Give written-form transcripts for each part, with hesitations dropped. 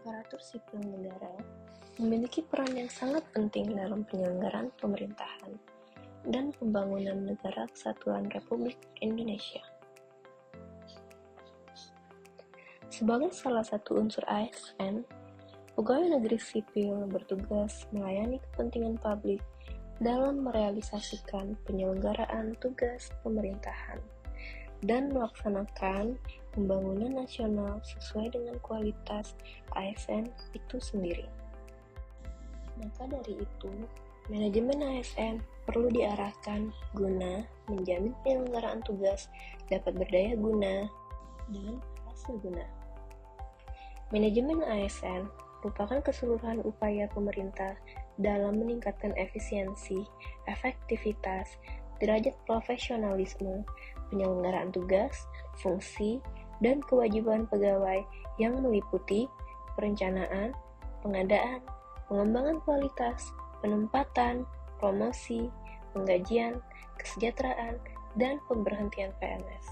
Aparatur sipil negara memiliki peran yang sangat penting dalam penyelenggaraan pemerintahan dan pembangunan Negara Kesatuan Republik Indonesia. Sebagai salah satu unsur ASN, pegawai negeri sipil bertugas melayani kepentingan publik dalam merealisasikan penyelenggaraan tugas pemerintahan dan melaksanakan pembangunan nasional sesuai dengan kualitas ASN itu sendiri. Maka dari itu, manajemen ASN perlu diarahkan guna menjamin penyelenggaraan tugas dapat berdaya guna dan hasil guna. Manajemen ASN merupakan keseluruhan upaya pemerintah dalam meningkatkan efisiensi, efektivitas, derajat profesionalisme, penyelenggaraan tugas, fungsi, dan kewajiban pegawai yang meliputi perencanaan, pengadaan, pengembangan kualitas, penempatan, promosi, penggajian, kesejahteraan, dan pemberhentian PNS.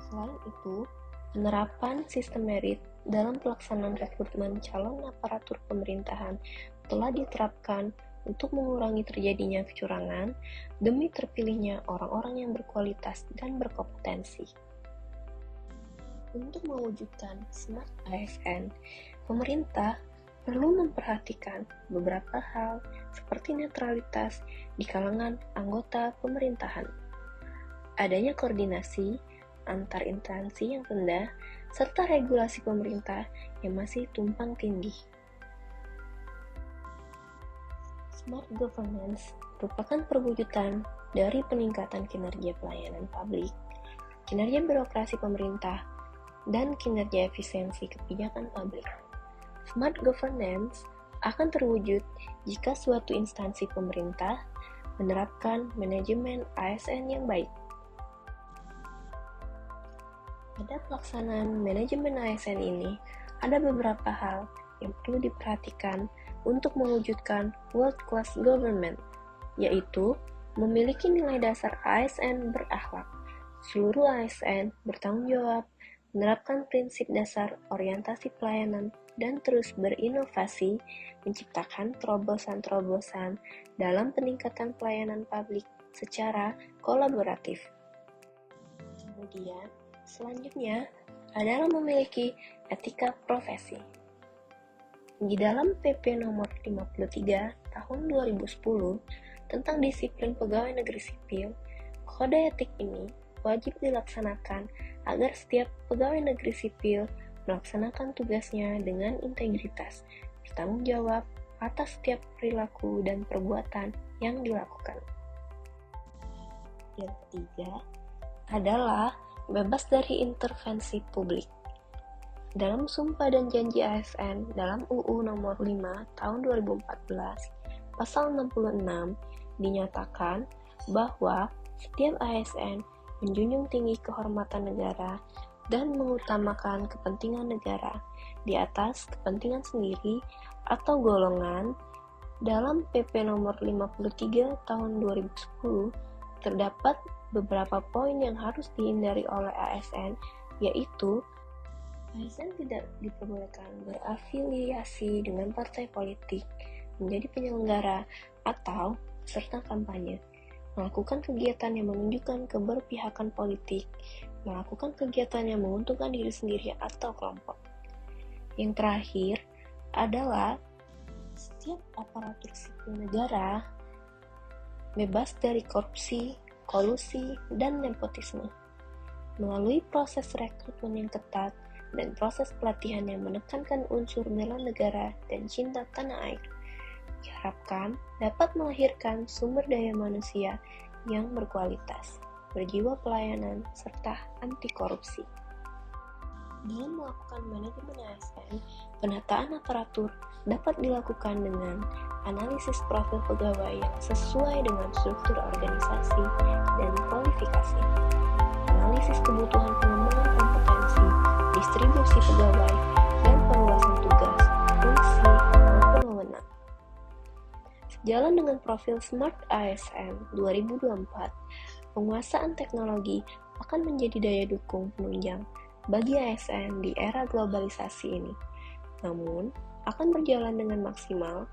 Selain itu, penerapan sistem merit dalam pelaksanaan rekrutmen calon aparatur pemerintahan telah diterapkan untuk mengurangi terjadinya kecurangan demi terpilihnya orang-orang yang berkualitas dan berkompetensi. Untuk mewujudkan Smart ASN, pemerintah perlu memperhatikan beberapa hal seperti netralitas di kalangan anggota pemerintahan, adanya koordinasi antar instansi yang rendah, serta regulasi pemerintah yang masih tumpang tindih. Smart governance merupakan perwujudan dari peningkatan kinerja pelayanan publik, kinerja birokrasi pemerintah, dan kinerja efisiensi kebijakan publik. Smart governance akan terwujud jika suatu instansi pemerintah menerapkan manajemen ASN yang baik. Pada pelaksanaan manajemen ASN ini, ada beberapa hal yang perlu diperhatikan untuk mewujudkan world class government, yaitu memiliki nilai dasar ASN berakhlak. Seluruh ASN bertanggung jawab, menerapkan prinsip dasar orientasi pelayanan, dan terus berinovasi, menciptakan terobosan-terobosan dalam peningkatan pelayanan publik secara kolaboratif. Kemudian, selanjutnya adalah memiliki etika profesi. Di dalam PP nomor 53 tahun 2010 tentang disiplin pegawai negeri sipil, kode etik ini wajib dilaksanakan agar setiap pegawai negeri sipil melaksanakan tugasnya dengan integritas, bertanggung jawab atas setiap perilaku dan perbuatan yang dilakukan. Yang ketiga adalah bebas dari intervensi publik. Dalam Sumpah dan Janji ASN dalam UU nomor 5 tahun 2014, pasal 66 dinyatakan bahwa setiap ASN menjunjung tinggi kehormatan negara dan mengutamakan kepentingan negara di atas kepentingan sendiri atau golongan. Dalam PP nomor 53 tahun 2010 terdapat beberapa poin yang harus dihindari oleh ASN, yaitu ASN tidak diperbolehkan berafiliasi dengan partai politik, menjadi penyelenggara, atau peserta kampanye, melakukan kegiatan yang menunjukkan keberpihakan politik, melakukan kegiatan yang menguntungkan diri sendiri atau kelompok. Yang terakhir adalah setiap aparatur sipil negara bebas dari korupsi, kolusi, dan nepotisme. Melalui proses rekrutmen yang ketat dan proses pelatihan yang menekankan unsur bela negara dan cinta tanah air, diharapkan dapat melahirkan sumber daya manusia yang berkualitas, berjiwa pelayanan, serta anti korupsi. Dalam melakukan manajemen ASN, penataan aparatur dapat dilakukan dengan analisis profil pegawai yang sesuai dengan struktur organisasi dan kualifikasi, analisis kebutuhan pengembangan kompetensi, distribusi pegawai, dan perluasan tugas, fungsi, maupun wewenang. Sejalan dengan profil Smart ASN 2024, penguasaan teknologi akan menjadi daya dukung penunjang bagi ASN di era globalisasi ini. Namun, akan berjalan dengan maksimal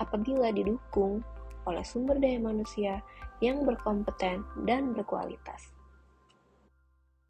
apabila didukung oleh sumber daya manusia yang berkompeten dan berkualitas.